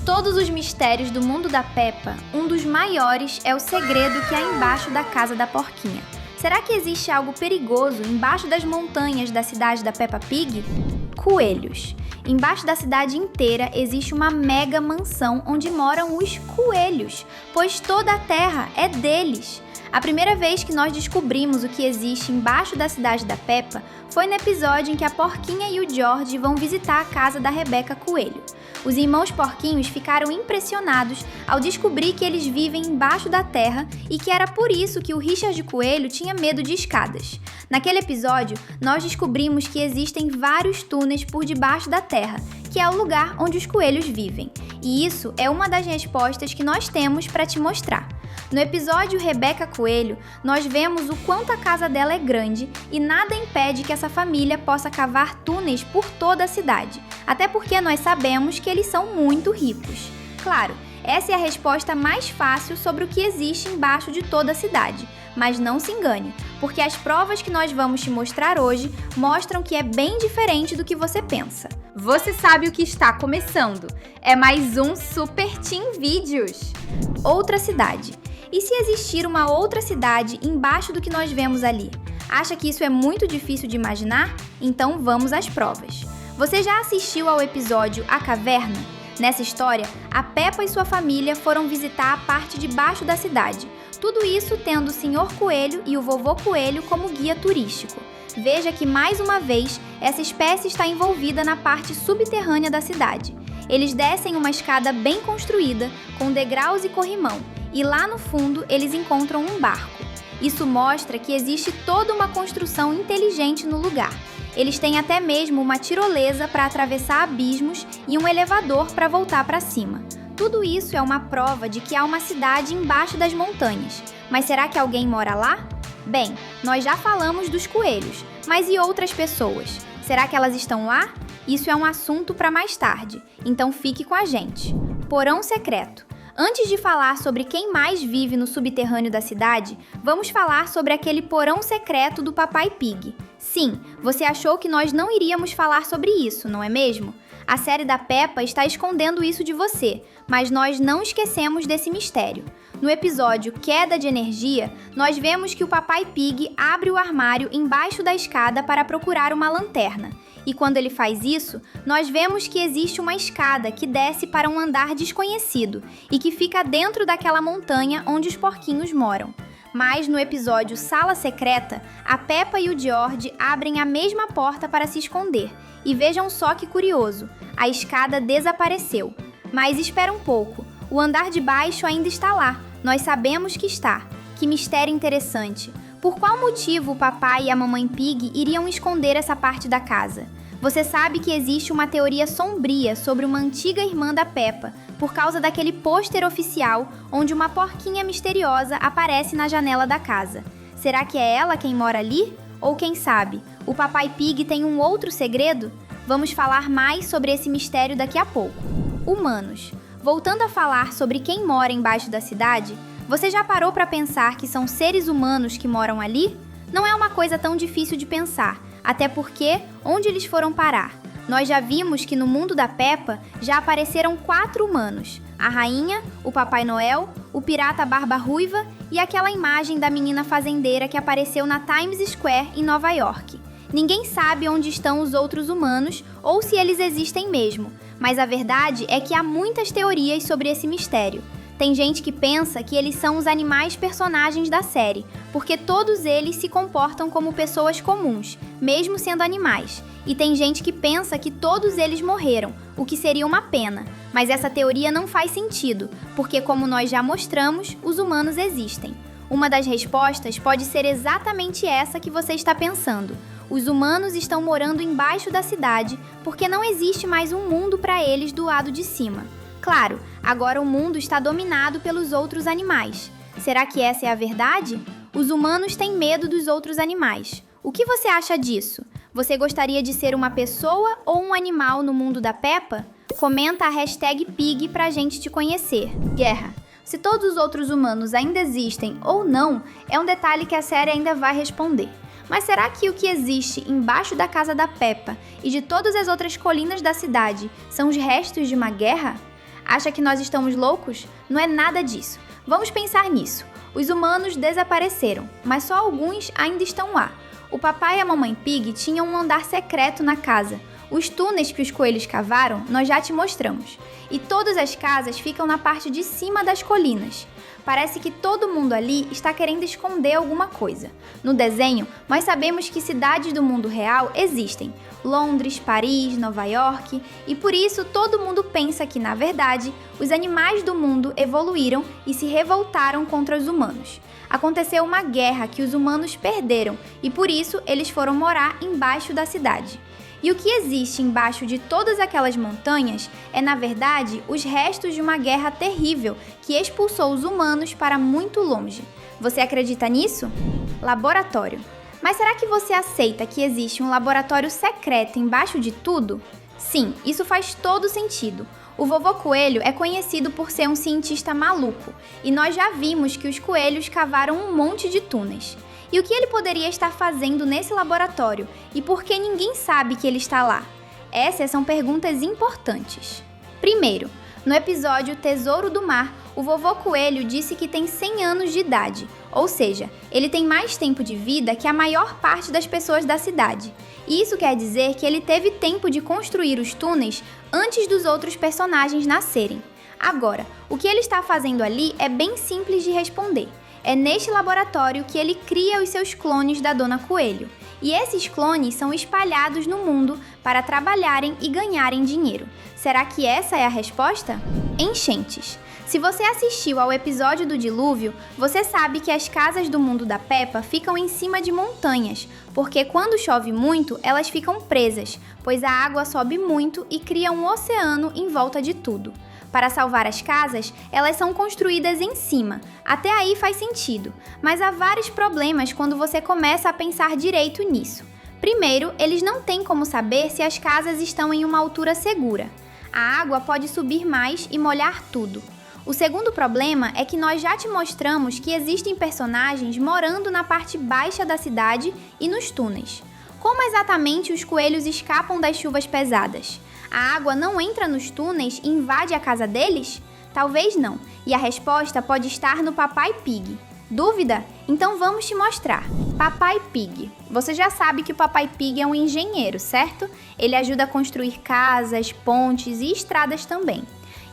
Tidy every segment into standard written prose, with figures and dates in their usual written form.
todos os mistérios do mundo da Peppa, um dos maiores é o segredo que há embaixo da casa da porquinha. Será que existe algo perigoso embaixo das montanhas da cidade da Peppa Pig? Coelhos. Embaixo da cidade inteira existe uma mega mansão onde moram os coelhos, pois toda a terra é deles. A primeira vez que nós descobrimos o que existe embaixo da cidade da Peppa foi no episódio em que a porquinha e o George vão visitar a casa da Rebecca Coelho. Os irmãos porquinhos ficaram impressionados ao descobrir que eles vivem embaixo da terra e que era por isso que o Richard Coelho tinha medo de escadas. Naquele episódio, nós descobrimos que existem vários túneis por debaixo da terra, que é o lugar onde os coelhos vivem. E isso é uma das respostas que nós temos para te mostrar. No episódio Rebecca Coelho, nós vemos o quanto a casa dela é grande e nada impede que essa família possa cavar túneis por toda a cidade, até porque nós sabemos que eles são muito ricos. Claro, essa é a resposta mais fácil sobre o que existe embaixo de toda a cidade, mas não se engane, porque as provas que nós vamos te mostrar hoje mostram que é bem diferente do que você pensa. Você sabe o que está começando, é mais um Super Team Vídeos. Outra cidade. E se existir uma outra cidade embaixo do que nós vemos ali? Acha que isso é muito difícil de imaginar? Então vamos às provas. Você já assistiu ao episódio A Caverna? Nessa história, a Peppa e sua família foram visitar a parte de baixo da cidade. Tudo isso tendo o Sr. Coelho e o Vovô Coelho como guia turístico. Veja que, mais uma vez, essa espécie está envolvida na parte subterrânea da cidade. Eles descem uma escada bem construída, com degraus e corrimão, e lá no fundo eles encontram um barco. Isso mostra que existe toda uma construção inteligente no lugar. Eles têm até mesmo uma tirolesa para atravessar abismos e um elevador para voltar para cima. Tudo isso é uma prova de que há uma cidade embaixo das montanhas. Mas será que alguém mora lá? Bem, nós já falamos dos coelhos, mas e outras pessoas? Será que elas estão lá? Isso é um assunto para mais tarde, então fique com a gente. Porão secreto. Antes de falar sobre quem mais vive no subterrâneo da cidade, vamos falar sobre aquele porão secreto do Papai Pig. Sim, você achou que nós não iríamos falar sobre isso, não é mesmo? A série da Peppa está escondendo isso de você, mas nós não esquecemos desse mistério. No episódio Queda de Energia, nós vemos que o Papai Pig abre o armário embaixo da escada para procurar uma lanterna. E quando ele faz isso, nós vemos que existe uma escada que desce para um andar desconhecido e que fica dentro daquela montanha onde os porquinhos moram. Mas no episódio Sala Secreta, a Peppa e o George abrem a mesma porta para se esconder. E vejam só que curioso, a escada desapareceu. Mas espera um pouco, o andar de baixo ainda está lá, nós sabemos que está. Que mistério interessante. Por qual motivo o papai e a mamãe Pig iriam esconder essa parte da casa? Você sabe que existe uma teoria sombria sobre uma antiga irmã da Peppa, por causa daquele pôster oficial onde uma porquinha misteriosa aparece na janela da casa. Será que é ela quem mora ali? Ou quem sabe, o Papai Pig tem um outro segredo? Vamos falar mais sobre esse mistério daqui a pouco. Humanos. Voltando a falar sobre quem mora embaixo da cidade, você já parou para pensar que são seres humanos que moram ali? Não é uma coisa tão difícil de pensar, até porque onde eles foram parar? Nós já vimos que no mundo da Peppa já apareceram 4 humanos: a rainha, o Papai Noel, o pirata Barba Ruiva e aquela imagem da menina fazendeira que apareceu na Times Square em Nova York. Ninguém sabe onde estão os outros humanos ou se eles existem mesmo, mas a verdade é que há muitas teorias sobre esse mistério. Tem gente que pensa que eles são os animais personagens da série, porque todos eles se comportam como pessoas comuns, mesmo sendo animais. E tem gente que pensa que todos eles morreram, o que seria uma pena. Mas essa teoria não faz sentido, porque como nós já mostramos, os humanos existem. Uma das respostas pode ser exatamente essa que você está pensando. Os humanos estão morando embaixo da cidade, porque não existe mais um mundo para eles do lado de cima. Claro, agora o mundo está dominado pelos outros animais. Será que essa é a verdade? Os humanos têm medo dos outros animais. O que você acha disso? Você gostaria de ser uma pessoa ou um animal no mundo da Peppa? Comenta a hashtag Pig pra gente te conhecer. Guerra. Se todos os outros humanos ainda existem ou não, é um detalhe que a série ainda vai responder. Mas será que o que existe embaixo da casa da Peppa e de todas as outras colinas da cidade são os restos de uma guerra? Acha que nós estamos loucos? Não é nada disso. Vamos pensar nisso. Os humanos desapareceram, mas só alguns ainda estão lá. O papai e a mamãe Pig tinham um andar secreto na casa. Os túneis que os coelhos cavaram, nós já te mostramos. E todas as casas ficam na parte de cima das colinas. Parece que todo mundo ali está querendo esconder alguma coisa. No desenho, nós sabemos que cidades do mundo real existem. Londres, Paris, Nova York, e por isso todo mundo pensa que, na verdade, os animais do mundo evoluíram e se revoltaram contra os humanos. Aconteceu uma guerra que os humanos perderam e por isso eles foram morar embaixo da cidade. E o que existe embaixo de todas aquelas montanhas é, na verdade, os restos de uma guerra terrível que expulsou os humanos para muito longe. Você acredita nisso? Laboratório. Mas será que você aceita que existe um laboratório secreto embaixo de tudo? Sim, isso faz todo sentido. O vovô Coelho é conhecido por ser um cientista maluco, e nós já vimos que os coelhos cavaram um monte de túneis. E o que ele poderia estar fazendo nesse laboratório? E por que ninguém sabe que ele está lá? Essas são perguntas importantes. Primeiro, no episódio Tesouro do Mar, o vovô Coelho disse que tem 100 anos de idade, ou seja, ele tem mais tempo de vida que a maior parte das pessoas da cidade. E isso quer dizer que ele teve tempo de construir os túneis antes dos outros personagens nascerem. Agora, o que ele está fazendo ali é bem simples de responder. É neste laboratório que ele cria os seus clones da Dona Coelho. E esses clones são espalhados no mundo para trabalharem e ganharem dinheiro. Será que essa é a resposta? Enchentes. Se você assistiu ao episódio do dilúvio, você sabe que as casas do mundo da Peppa ficam em cima de montanhas, porque quando chove muito, elas ficam presas, pois a água sobe muito e cria um oceano em volta de tudo. Para salvar as casas, elas são construídas em cima. Até aí faz sentido, mas há vários problemas quando você começa a pensar direito nisso. Primeiro, eles não têm como saber se as casas estão em uma altura segura. A água pode subir mais e molhar tudo. O segundo problema é que nós já te mostramos que existem personagens morando na parte baixa da cidade e nos túneis. Como exatamente os coelhos escapam das chuvas pesadas? A água não entra nos túneis e invade a casa deles? Talvez não, e a resposta pode estar no Papai Pig. Dúvida? Então vamos te mostrar. Papai Pig. Você já sabe que o Papai Pig é um engenheiro, certo? Ele ajuda a construir casas, pontes e estradas também.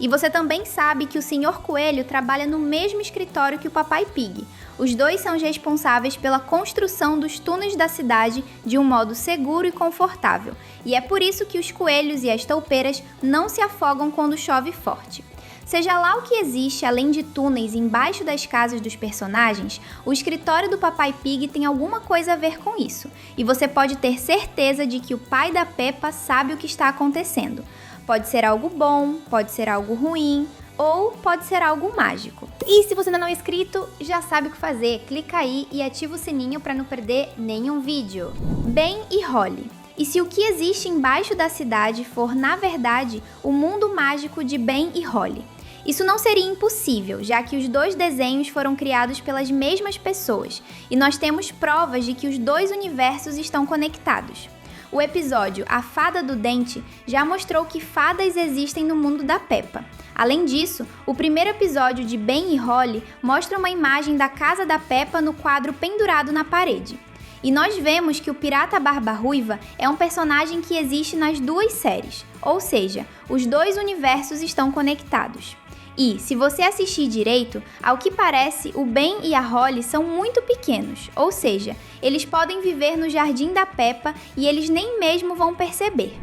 E você também sabe que o Sr. Coelho trabalha no mesmo escritório que o Papai Pig. Os dois são os responsáveis pela construção dos túneis da cidade de um modo seguro e confortável. E é por isso que os coelhos e as toupeiras não se afogam quando chove forte. Seja lá o que existe além de túneis embaixo das casas dos personagens, o escritório do Papai Pig tem alguma coisa a ver com isso. E você pode ter certeza de que o pai da Peppa sabe o que está acontecendo. Pode ser algo bom, pode ser algo ruim, ou pode ser algo mágico. E se você ainda não é inscrito, já sabe o que fazer. Clica aí e ativa o sininho para não perder nenhum vídeo. Ben e Holly. E se o que existe embaixo da cidade for, na verdade, o mundo mágico de Ben e Holly? Isso não seria impossível, já que os dois desenhos foram criados pelas mesmas pessoas, e nós temos provas de que os dois universos estão conectados. O episódio A Fada do Dente já mostrou que fadas existem no mundo da Peppa. Além disso, o primeiro episódio de Ben e Holly mostra uma imagem da casa da Peppa no quadro pendurado na parede. E nós vemos que o Pirata Barba Ruiva é um personagem que existe nas duas séries, ou seja, os dois universos estão conectados. E, se você assistir direito, ao que parece, o Ben e a Holly são muito pequenos, ou seja, eles podem viver no jardim da Peppa e eles nem mesmo vão perceber.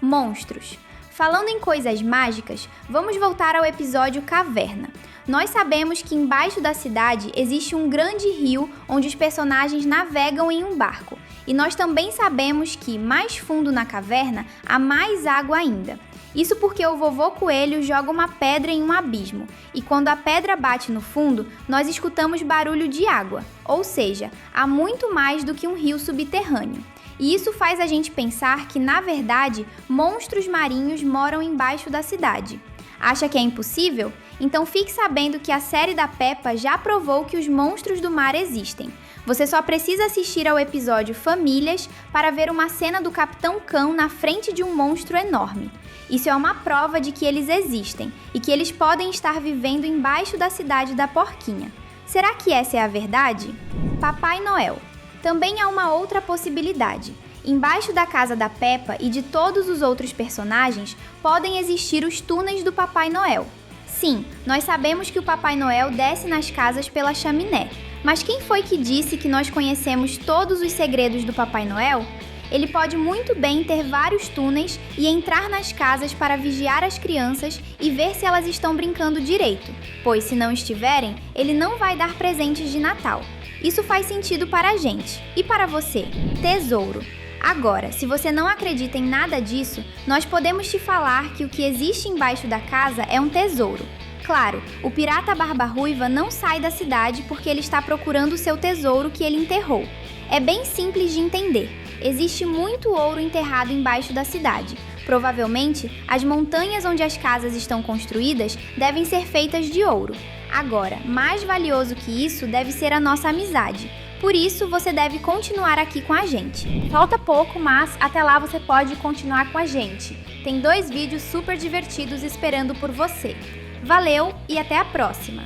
Monstros. Falando em coisas mágicas, vamos voltar ao episódio Caverna. Nós sabemos que embaixo da cidade existe um grande rio onde os personagens navegam em um barco. E nós também sabemos que, mais fundo na caverna, há mais água ainda. Isso porque o vovô Coelho joga uma pedra em um abismo, e quando a pedra bate no fundo, nós escutamos barulho de água, ou seja, há muito mais do que um rio subterrâneo. E isso faz a gente pensar que, na verdade, monstros marinhos moram embaixo da cidade. Acha que é impossível? Então fique sabendo que a série da Peppa já provou que os monstros do mar existem. Você só precisa assistir ao episódio Famílias para ver uma cena do Capitão Cão na frente de um monstro enorme. Isso é uma prova de que eles existem e que eles podem estar vivendo embaixo da cidade da Porquinha. Será que essa é a verdade? Papai Noel. Também há uma outra possibilidade. Embaixo da casa da Peppa e de todos os outros personagens podem existir os túneis do Papai Noel. Sim, nós sabemos que o Papai Noel desce nas casas pela chaminé, mas quem foi que disse que nós conhecemos todos os segredos do Papai Noel? Ele pode muito bem ter vários túneis e entrar nas casas para vigiar as crianças e ver se elas estão brincando direito, pois se não estiverem, ele não vai dar presentes de Natal. Isso faz sentido para a gente. E para você? Tesouro. Agora, se você não acredita em nada disso, nós podemos te falar que o que existe embaixo da casa é um tesouro. Claro, o pirata Barba Ruiva não sai da cidade porque ele está procurando o seu tesouro que ele enterrou. É bem simples de entender. Existe muito ouro enterrado embaixo da cidade. Provavelmente, as montanhas onde as casas estão construídas devem ser feitas de ouro. Agora, mais valioso que isso deve ser a nossa amizade. Por isso, você deve continuar aqui com a gente. Falta pouco, mas até lá você pode continuar com a gente. Tem 2 vídeos super divertidos esperando por você. Valeu e até a próxima!